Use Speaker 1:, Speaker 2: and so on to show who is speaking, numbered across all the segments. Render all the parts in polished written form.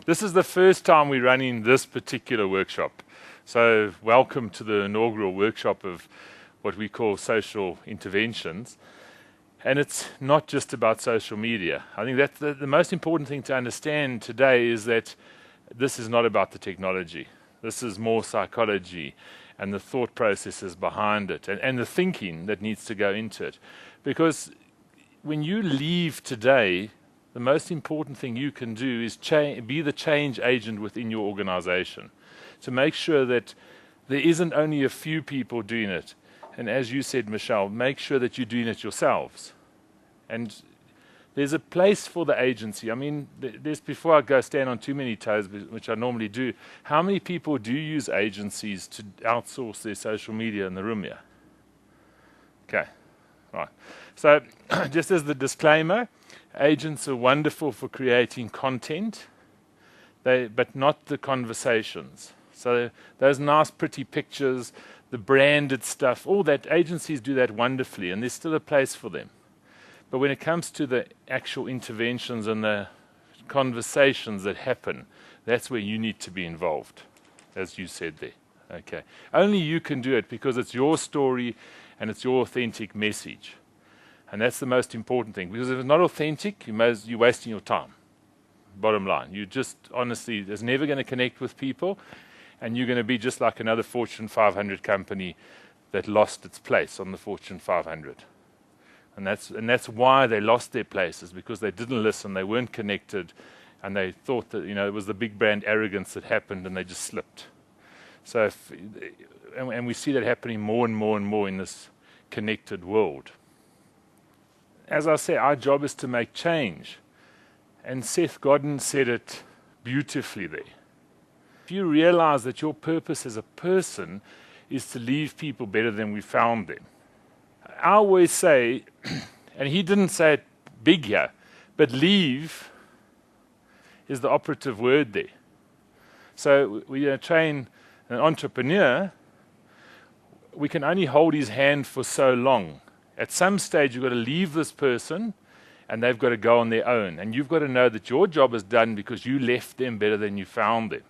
Speaker 1: This is the first time we're running this particular workshop. So welcome to the inaugural workshop of what we call social interventions. And it's not just about social media. I think that's the most important thing to understand today is that this is not about the technology. This is more psychology and the thought processes behind it and the thinking that needs to go into it. Because when you leave today, the most important thing you can do is be the change agent within your organization to make sure that there isn't only a few people doing it. And as you said, Michelle, make sure that you're doing it yourselves. And there's a place for the agency. I mean, before I go stand on too many toes, which I normally do, how many people do use agencies to outsource their social media in the room here? Okay, right. So just as the disclaimer, agents are wonderful for creating content, but not the conversations. So those nice, pretty pictures, the branded stuff, all that, agencies do that wonderfully, and there's still a place for them. But when it comes to the actual interventions and the conversations that happen, that's where you need to be involved, as you said there. Okay. Only you can do it because it's your story and it's your authentic message. And that's the most important thing. Because if it's not authentic, you're wasting your time. Bottom line. You just, honestly, it's never going to connect with people. And you're going to be just like another Fortune 500 company that lost its place on the Fortune 500. And that's why they lost their places, because they didn't listen, they weren't connected, and they thought that it was the big brand arrogance that happened, and they just slipped. So, and we see that happening more and more and more in this connected world. As I say, our job is to make change, and Seth Godin said it beautifully there. If you realize that your purpose as a person is to leave people better than we found them. I always say, and he didn't say it big here, but leave is the operative word there. So we train an entrepreneur, we can only hold his hand for so long. At some stage, you've got to leave this person, and they've got to go on their own. And you've got to know that your job is done because you left them better than you found them.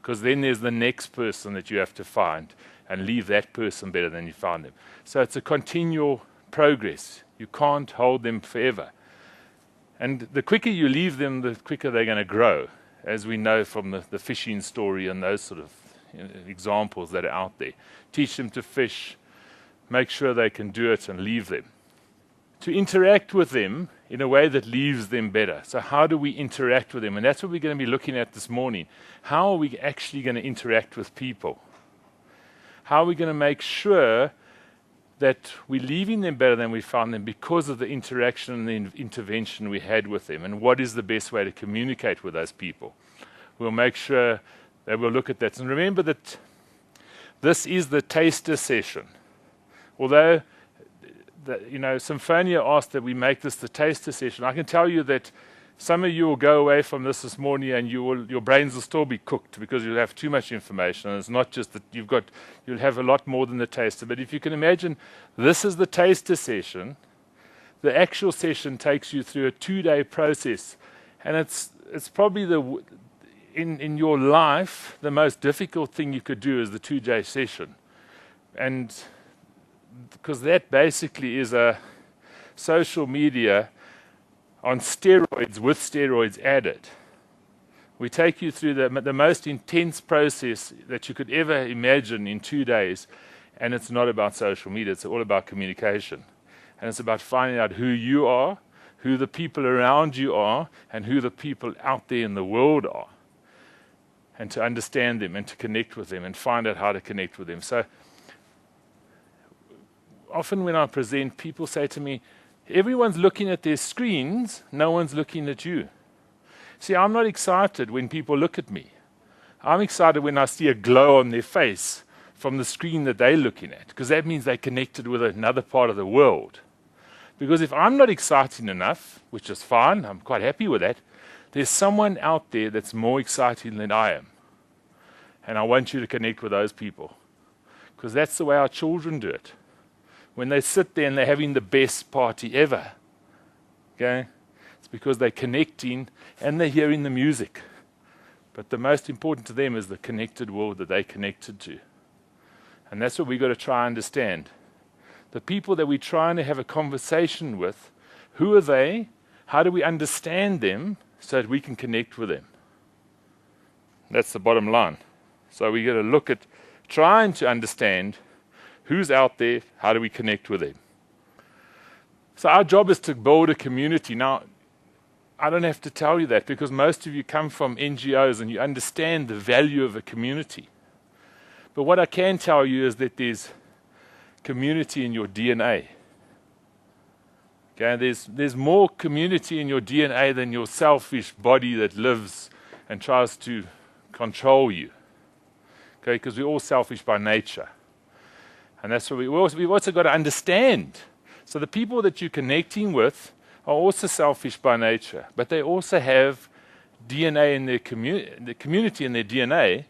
Speaker 1: Because then there's the next person that you have to find and leave that person better than you found them. So it's a continual progress. You can't hold them forever. And the quicker you leave them, the quicker they're going to grow, as we know from the fishing story and those sort of examples that are out there. Teach them to fish, make sure they can do it, and leave them. To interact with them in a way that leaves them better. So how do we interact with them? And that's what we're going to be looking at this morning. How are we actually going to interact with people? How are we going to make sure that we're leaving them better than we found them because of the interaction and the intervention we had with them? And what is the best way to communicate with those people? We'll make sure that we'll look at that. And remember that this is the taster session. Although, Symphonia asked that we make this the taster session, I can tell you that some of you will go away from this morning and your brains will still be cooked because you'll have too much information. And it's not just that you'll have a lot more than the taster. But if you can imagine, this is the taster session. The actual session takes you through a 2-day process. And it's probably in your life, the most difficult thing you could do is the 2-day session. And because that basically is a social media on steroids with steroids added. We take you through the most intense process that you could ever imagine in 2 days, and it's not about social media, it's all about communication. And it's about finding out who you are, who the people around you are, and who the people out there in the world are. And to understand them and to connect with them and find out how to connect with them. So often when I present, people say to me, everyone's looking at their screens, no one's looking at you. See, I'm not excited when people look at me. I'm excited when I see a glow on their face from the screen that they're looking at, because that means they're connected with another part of the world. Because if I'm not exciting enough, which is fine, I'm quite happy with that, there's someone out there that's more exciting than I am. And I want you to connect with those people. Because that's the way our children do it. When they sit there and they're having the best party ever. Okay? It's because they're connecting and they're hearing the music. But the most important to them is the connected world that they connected to. And that's what we've got to try and understand. The people that we're trying to have a conversation with, who are they? How do we understand them so that we can connect with them? That's the bottom line. So we've got to look at trying to understand who's out there, how do we connect with them? So our job is to build a community. Now, I don't have to tell you that because most of you come from NGOs and you understand the value of a community. But what I can tell you is that there's community in your DNA. Okay, there's more community in your DNA than your selfish body that lives and tries to control you. Okay, because we're all selfish by nature. And that's what we've also got to understand. So the people that you're connecting with are also selfish by nature, but they also have DNA in their the community in their DNA,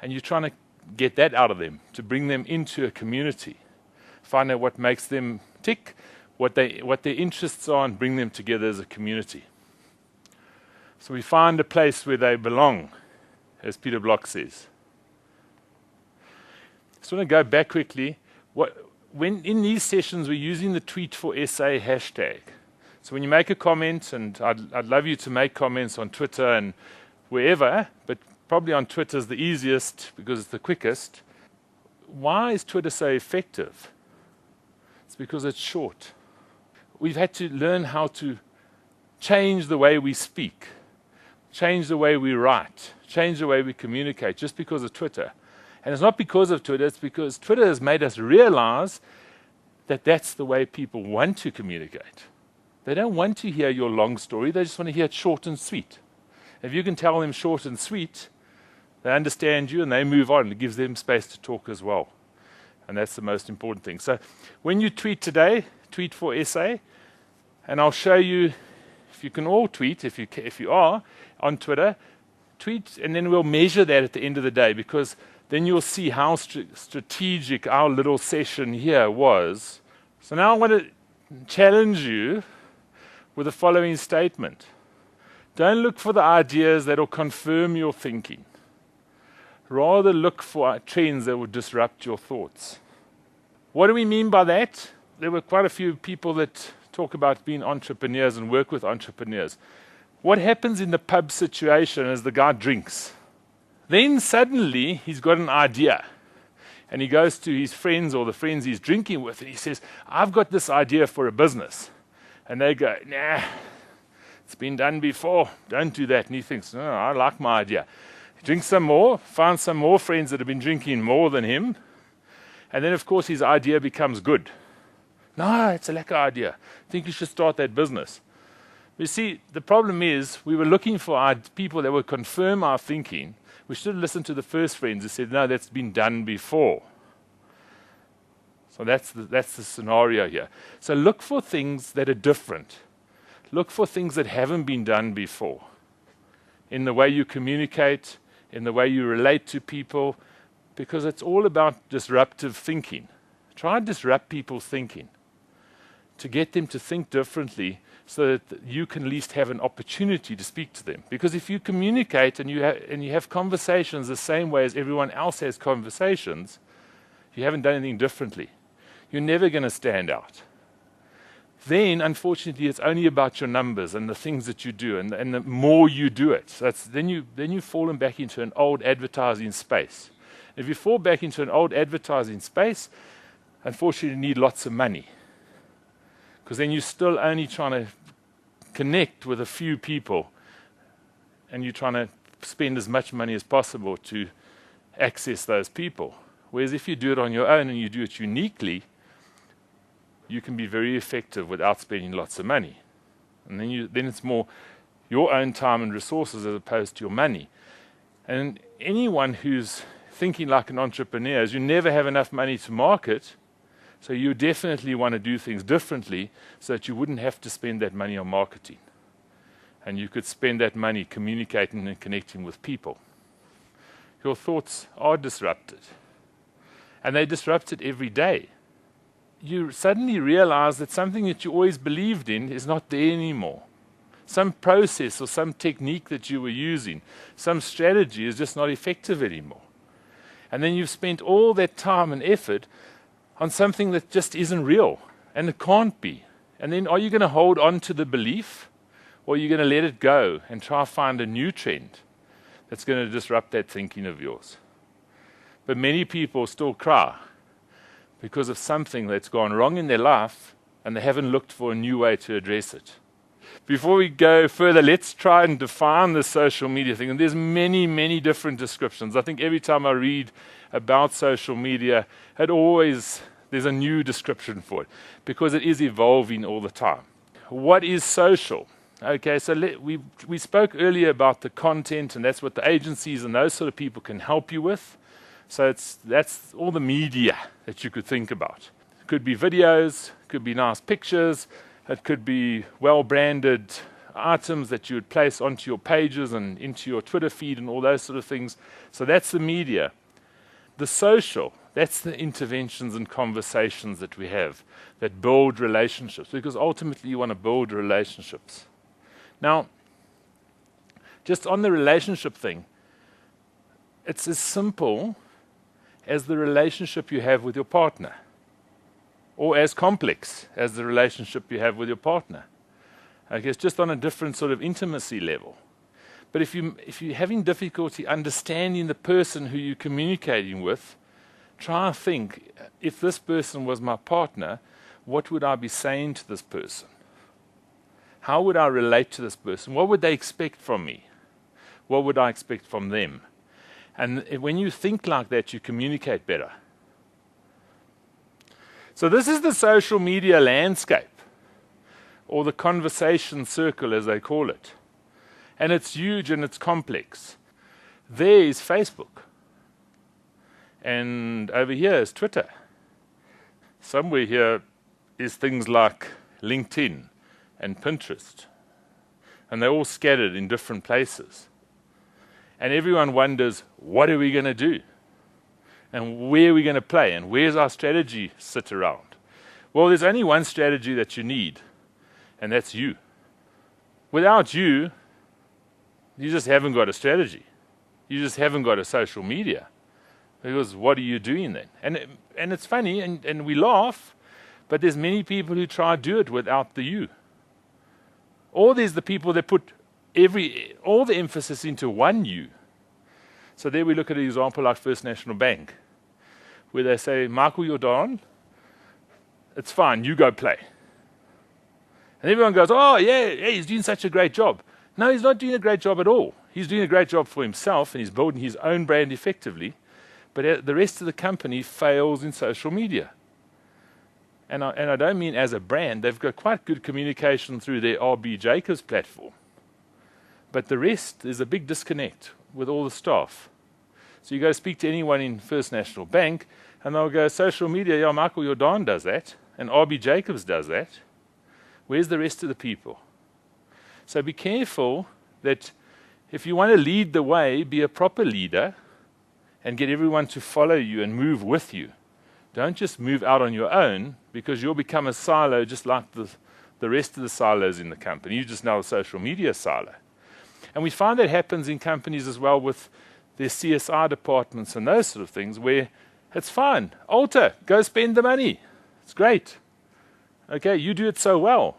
Speaker 1: and you're trying to get that out of them, to bring them into a community. Find out what makes them tick, what their interests are, and bring them together as a community. So we find a place where they belong, as Peter Block says. Just want to go back quickly. When in these sessions we're using the Tweet for SA hashtag. So when you make a comment, and I'd love you to make comments on Twitter and wherever, but probably on Twitter is the easiest because it's the quickest. Why is Twitter so effective? It's because it's short. We've had to learn how to change the way we speak, change the way we write, change the way we communicate just because of Twitter. And it's not because of Twitter, it's because Twitter has made us realize that that's the way people want to communicate. They don't want to hear your long story, they just want to hear it short and sweet. If you can tell them short and sweet, they understand you and they move on. It gives them space to talk as well. And that's the most important thing. So when you tweet today, tweet for SA, and I'll show you, if you can all tweet, if you are on Twitter, tweet, and then we'll measure that at the end of the day, because then you'll see how strategic our little session here was. So now I want to challenge you with the following statement. Don't look for the ideas that will confirm your thinking. Rather look for trends that will disrupt your thoughts. What do we mean by that? There were quite a few people that talk about being entrepreneurs and work with entrepreneurs. What happens in the pub situation is the guy drinks. Then suddenly he's got an idea. And he goes to his friends or the friends he's drinking with and he says, I've got this idea for a business. And they go, nah, it's been done before. Don't do that. And he thinks, no, I like my idea. He drinks some more, finds some more friends that have been drinking more than him. And then, of course, his idea becomes good. No, it's a lekker idea. I think you should start that business. You see, the problem is we were looking for people that would confirm our thinking. We should have listened to the first friends who said, no, that's been done before. So that's the scenario here. So look for things that are different. Look for things that haven't been done before. In the way you communicate, in the way you relate to people, because it's all about disruptive thinking. Try and disrupt people's thinking to get them to think differently so that you can at least have an opportunity to speak to them. Because if you communicate and you have conversations the same way as everyone else has conversations, you haven't done anything differently. You're never going to stand out. Then, unfortunately, it's only about your numbers and the things that you do, and the more you do it. So then you've fallen back into an old advertising space. If you fall back into an old advertising space, unfortunately, you need lots of money. Because then you're still only trying to connect with a few people, and you're trying to spend as much money as possible to access those people. Whereas if you do it on your own and you do it uniquely, you can be very effective without spending lots of money. And then it's more your own time and resources as opposed to your money. And anyone who's thinking like an entrepreneur is you never have enough money to market, so you definitely want to do things differently so that you wouldn't have to spend that money on marketing. And you could spend that money communicating and connecting with people. Your thoughts are disrupted. And they're disrupted every day. You suddenly realize that something that you always believed in is not there anymore. Some process or some technique that you were using, some strategy is just not effective anymore. And then you've spent all that time and effort on something that just isn't real, and it can't be. And then are you going to hold on to the belief, or are you going to let it go and try to find a new trend that's going to disrupt that thinking of yours? But many people still cry because of something that's gone wrong in their life, and they haven't looked for a new way to address it. Before we go further, let's try and define the social media thing. And there's many, many different descriptions. I think every time I read about social media, there's a new description for it, because it is evolving all the time. What is social? Okay, so we spoke earlier about the content, and that's what the agencies and those sort of people can help you with. So that's all the media that you could think about. It could be videos, could be nice pictures, it could be well-branded items that you would place onto your pages and into your Twitter feed and all those sort of things. So that's the media. The social, that's the interventions and conversations that we have that build relationships, because ultimately you want to build relationships. Now, just on the relationship thing, it's as simple as the relationship you have with your partner, or as complex as the relationship you have with your partner. I guess just on a different sort of intimacy level. But if you're having difficulty understanding the person who you're communicating with, try and think, if this person was my partner, what would I be saying to this person? How would I relate to this person? What would they expect from me? What would I expect from them? And when you think like that, you communicate better. So this is the social media landscape, or the conversation circle as they call it. And it's huge and it's complex. There is Facebook. And over here is Twitter. Somewhere here is things like LinkedIn and Pinterest. And they're all scattered in different places. And everyone wonders, what are we going to do? And where are we going to play? And where's our strategy sit around? Well, there's only one strategy that you need, and that's you. Without you, you just haven't got a strategy. You just haven't got a social media. Because what are you doing then? And it's funny, and we laugh, but there's many people who try to do it without the you. Or there's the people that put all the emphasis into one you. So there we look at an example like First National Bank, where they say, Michael Jordan, it's fine, you go play. And everyone goes, oh, yeah, he's doing such a great job. No, he's not doing a great job at all. He's doing a great job for himself, and he's building his own brand effectively, but the rest of the company fails in social media. And I don't mean as a brand. They've got quite good communication through their RB Jacobs platform. But the rest is a big disconnect with all the staff. So you go speak to anyone in First National Bank, and they'll go, social media, yeah, Michael Jordan does that, and RB Jacobs does that. Where's the rest of the people? So be careful that if you want to lead the way, be a proper leader and get everyone to follow you and move with you. Don't just move out on your own, because you'll become a silo just like the rest of the silos in the company. You're just now a social media silo. And we find that happens in companies as well with their CSR departments and those sort of things, where it's fine. Alter, go spend the money. It's great. Okay, you do it so well.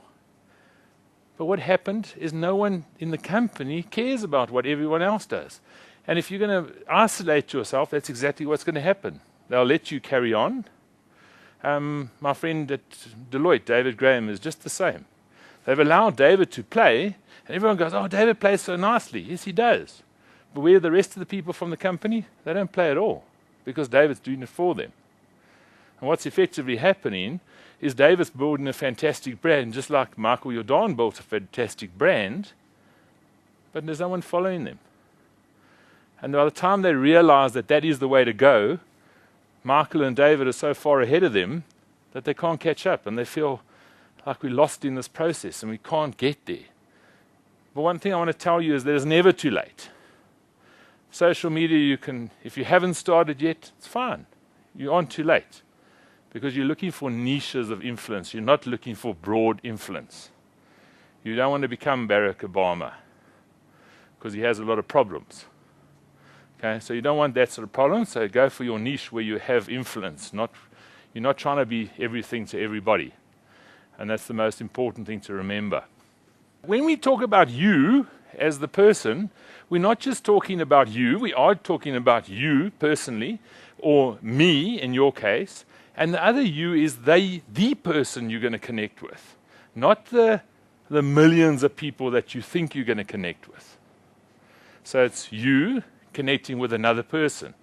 Speaker 1: But what happened is no one in the company cares about what everyone else does. And if you're going to isolate yourself, that's exactly what's going to happen. They'll let you carry on. My friend at Deloitte, David Graham, is just the same. They've allowed David to play, and everyone goes, oh, David plays so nicely. Yes, he does. But where are the rest of the people from the company? They don't play at all, because David's doing it for them. And what's effectively happening is David's building a fantastic brand, just like Michael Jordan built a fantastic brand, but there's no one following them. And by the time they realize that that is the way to go, Michael and David are so far ahead of them that they can't catch up, and they feel like we're lost in this process and we can't get there. But one thing I want to tell you is that it's never too late. Social media, you can, if you haven't started yet, it's fine. You aren't too late, because you're looking for niches of influence. You're not looking for broad influence. You don't want to become Barack Obama because he has a lot of problems. Okay, so you don't want that sort of problem, so go for your niche where you have influence. You're not trying to be everything to everybody. And that's the most important thing to remember. When we talk about you as the person, we're not just talking about you, we are talking about you personally, or me in your case, and the other you is the person you're going to connect with, not the millions of people that you think you're going to connect with. So it's you connecting with another person.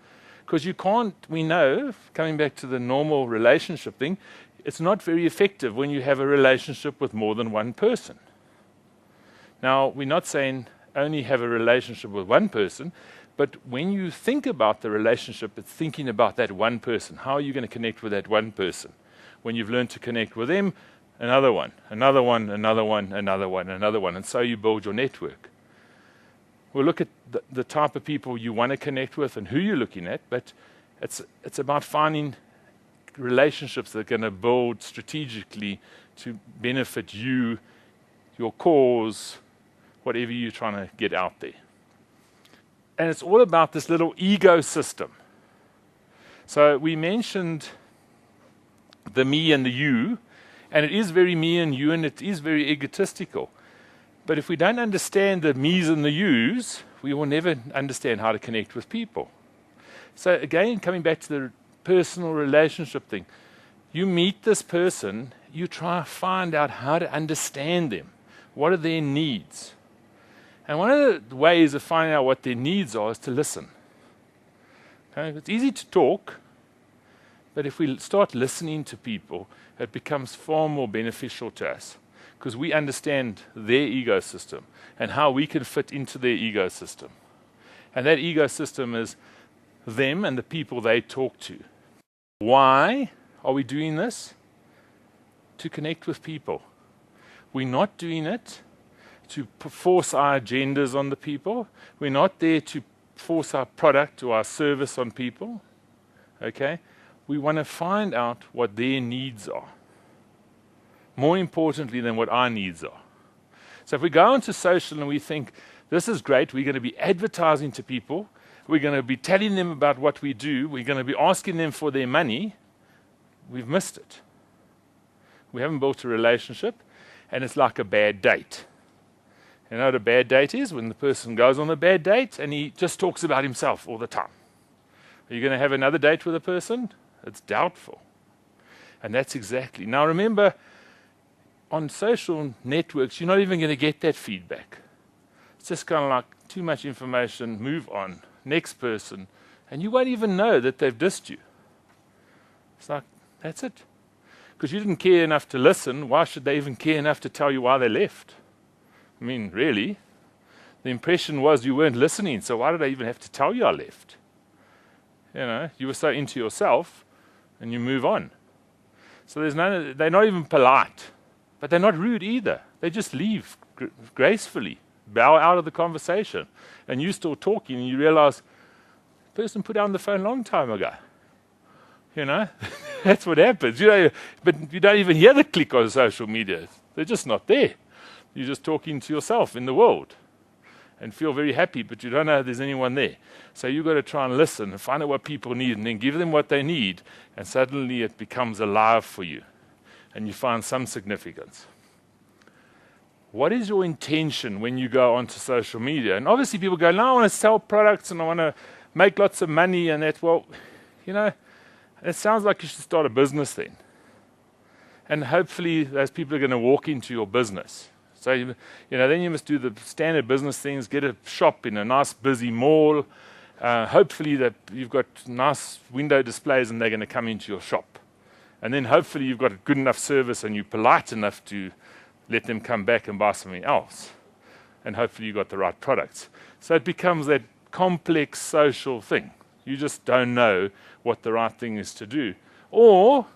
Speaker 1: Because you can't, we know, coming back to the normal relationship thing, it's not very effective when you have a relationship with more than one person. Now, we're not saying only have a relationship with one person, but when you think about the relationship, it's thinking about that one person. How are you going to connect with that one person? When you've learned to connect with them, another one, another one, another one, another one, another one, and so you build your network. We'll look at the type of people you want to connect with and who you're looking at, but it's about finding relationships that are going to build strategically to benefit you, your cause, whatever you're trying to get out there. And it's all about this little ecosystem. So we mentioned the me and the you, and it is very me and you, and it is very egotistical. But if we don't understand the me's and the you's, we will never understand how to connect with people. So again, coming back to the personal relationship thing, you meet this person, you try to find out how to understand them. What are their needs? And one of the ways of finding out what their needs are is to listen. Okay? It's easy to talk, but if we start listening to people, it becomes far more beneficial to us because we understand their ecosystem and how we can fit into their ecosystem. And that ecosystem is them and the people they talk to. Why are we doing this? To connect with people. We're not doing it to force our agendas on the people. We're not there to force our product or our service on people. Okay? We want to find out what their needs are. More importantly than what our needs are. So if we go into social and we think, this is great, we're going to be advertising to people, we're going to be telling them about what we do, we're going to be asking them for their money, we've missed it. We haven't built a relationship, and it's like a bad date. You know what a bad date is? When the person goes on a bad date and he just talks about himself all the time. Are you going to have another date with a person? It's doubtful. And that's exactly. Now remember, on social networks, you're not even going to get that feedback. It's just kind of like too much information, move on, next person, and you won't even know that they've dissed you. It's like, that's it. Because you didn't care enough to listen, why should they even care enough to tell you why they left? I mean, really? The impression was you weren't listening, so why did I even have to tell you I left? You know, you were so into yourself, and you move on. So they're not even polite, but they're not rude either. They just leave gracefully, bow out of the conversation, and you still talking, and you realize the person put down the phone a long time ago. You know, that's what happens. But you don't even hear the click on social media. They're just not there. You're just talking to yourself in the world and feel very happy, but you don't know if there's anyone there. So you've got to try and listen and find out what people need and then give them what they need, and suddenly it becomes alive for you and you find some significance. What is your intention when you go onto social media? And obviously people go, no, I want to sell products and I want to make lots of money and that. Well, you know, it sounds like you should start a business then. And hopefully those people are going to walk into your business. So, then you must do the standard business things, get a shop in a nice busy mall. Hopefully that you've got nice window displays and they're going to come into your shop. And then hopefully you've got a good enough service and you're polite enough to let them come back and buy something else. And hopefully you've got the right products. So it becomes that complex social thing. You just don't know what the right thing is to do. Or,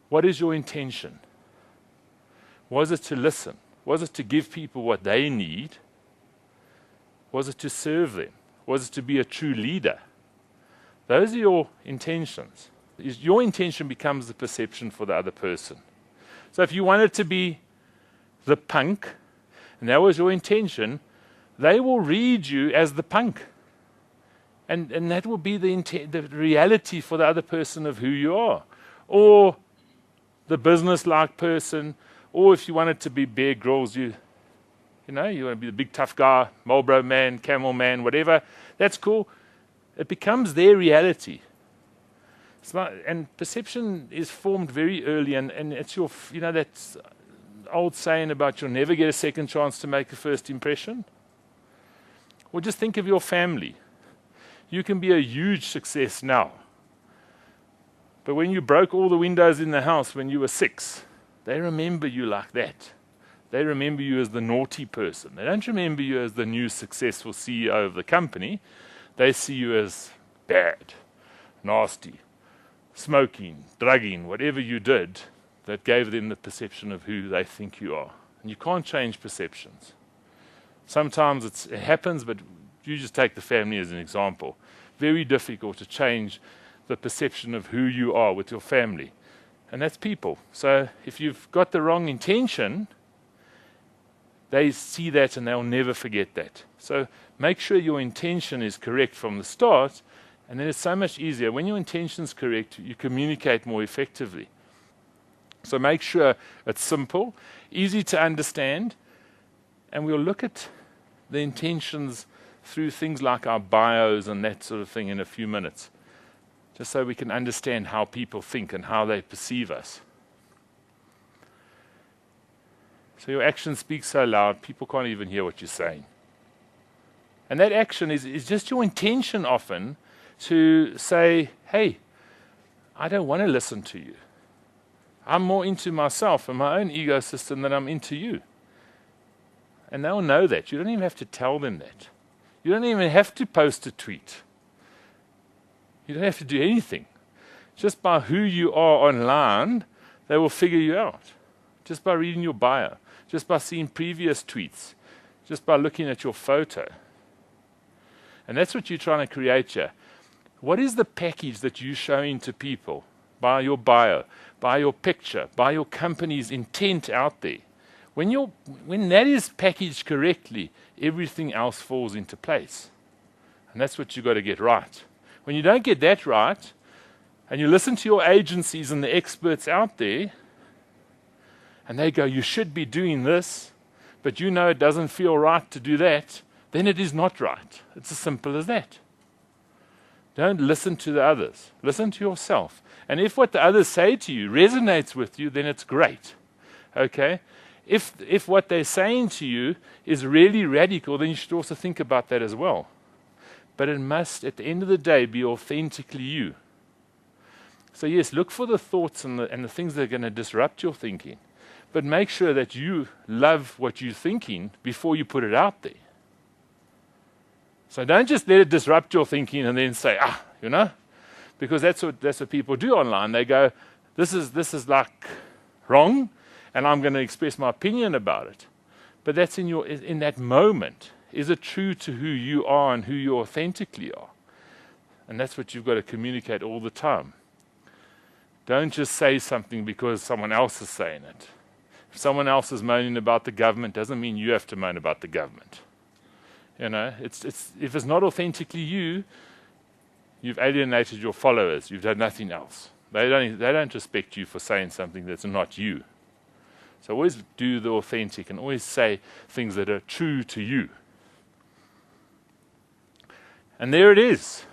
Speaker 1: what is your intention? Was it to listen? Was it to give people what they need? Was it to serve them? Was it to be a true leader? Those are your intentions. Your intention becomes the perception for the other person. So if you want it to be the punk, and that was your intention, they will read you as the punk. And that will be the reality for the other person of who you are. Or the business-like person, or if you wanted to be Bear Grylls, you want to be the big tough guy, Marlboro man, Camel man, whatever, that's cool. It becomes their reality. And perception is formed very early, and it's your, that old saying about you'll never get a second chance to make a first impression. Or just think of your family. You can be a huge success now. But when you broke all the windows in the house when you were 6, they remember you like that. They remember you as the naughty person. They don't remember you as the new successful CEO of the company. They see you as bad, nasty, smoking, drugging, whatever you did that gave them the perception of who they think you are. And you can't change perceptions. Sometimes it happens, but you just take the family as an example. Very difficult to change the perception of who you are with your family. And that's people. So if you've got the wrong intention, they see that and they'll never forget that. So make sure your intention is correct from the start, and then it's so much easier. When your intention is correct, you communicate more effectively. So make sure it's simple, easy to understand, and we'll look at the intentions through things like our bios and that sort of thing in a few minutes, just so we can understand how people think and how they perceive us. So your action speaks so loud, people can't even hear what you're saying. And that action is just your intention often to say, hey, I don't want to listen to you. I'm more into myself and my own ecosystem than I'm into you. And they'll know that. You don't even have to tell them that. You don't even have to post a tweet. You don't have to do anything. Just by who you are online, they will figure you out. Just by reading your bio. Just by seeing previous tweets. Just by looking at your photo. And that's what you're trying to create here. What is the package that you're showing to people? By your bio, by your picture, by your company's intent out there. When that is packaged correctly, everything else falls into place. And that's what you've got to get right. When you don't get that right, and you listen to your agencies and the experts out there, and they go, you should be doing this, but you know it doesn't feel right to do that, then it is not right. It's as simple as that. Don't listen to the others. Listen to yourself. And if what the others say to you resonates with you, then it's great. Okay? If what they're saying to you is really radical, then you should also think about that as well. But it must, at the end of the day, be authentically you. So yes, look for the thoughts and the things that are going to disrupt your thinking. But make sure that you love what you're thinking before you put it out there. So don't just let it disrupt your thinking and then say, because that's what people do online. They go, this is like wrong, and I'm going to express my opinion about it. But that's in that moment. Is it true to who you are and who you authentically are? And that's what you've got to communicate all the time. Don't just say something because someone else is saying it. If someone else is moaning about the government, doesn't mean you have to moan about the government. If it's not authentically you, you've alienated your followers. You've done nothing else. They don't respect you for saying something that's not you. So always do the authentic and always say things that are true to you. And there it is.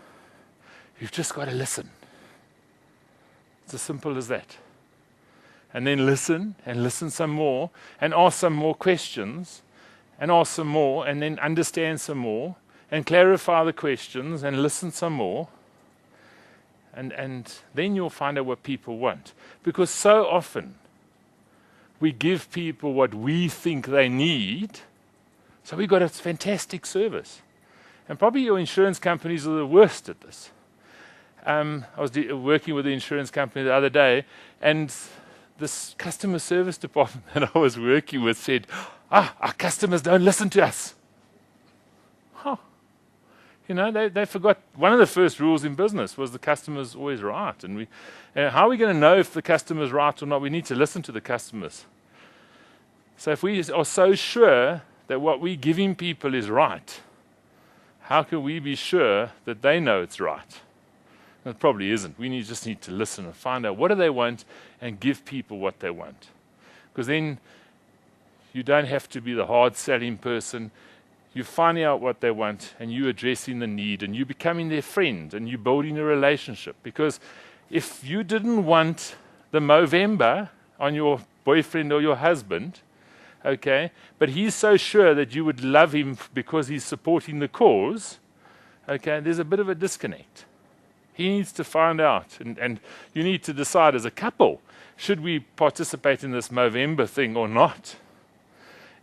Speaker 1: You've just got to listen. It's as simple as that. And then listen, and listen some more, and ask some more questions, and ask some more, and then understand some more, and clarify the questions, and listen some more. And then you'll find out what people want. Because so often, we give people what we think they need, so we've got a fantastic service. And probably your insurance companies are the worst at this. I was working with the insurance company the other day, and this customer service department that I was working with said, our customers don't listen to us. They forgot one of the first rules in business was the customer's always right. And how are we going to know if the customer's right or not? We need to listen to the customers. So if we are so sure that what we're giving people is right, how can we be sure that they know it's right? It probably isn't. We just need to listen and find out what do they want and give people what they want. Because then you don't have to be the hard-selling person. You're finding out what they want and you're addressing the need and you're becoming their friend and you're building a relationship. Because if you didn't want the Movember on your boyfriend or your husband, okay, but he's so sure that you would love him because he's supporting the cause, okay, there's a bit of a disconnect. He needs to find out, and you need to decide as a couple, should we participate in this Movember thing or not?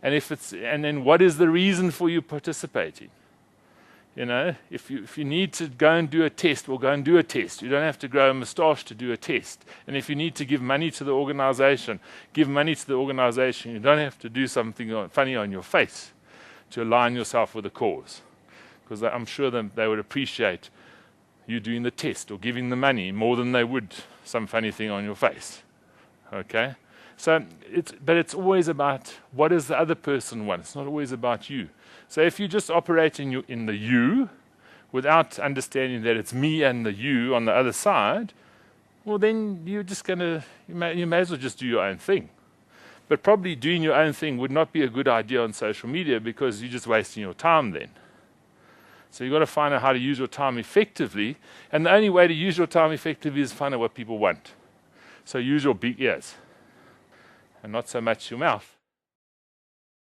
Speaker 1: And then what is the reason for you participating? You know, if you need to go and do a test, well, go and do a test. You don't have to grow a moustache to do a test. And if you need to give money to the organization, give money to the organization. You don't have to do something funny on your face to align yourself with the cause. Because I'm sure that they would appreciate you doing the test or giving the money more than they would some funny thing on your face. Okay? So it's always about what does the other person want. It's not always about you. So if you just operate in the you without understanding that it's me and the you on the other side, well then you're just you may as well just do your own thing. But probably doing your own thing would not be a good idea on social media because you're just wasting your time then. So you've got to find out how to use your time effectively, and the only way to use your time effectively is find out what people want. So use your big ears, and not so much your mouth.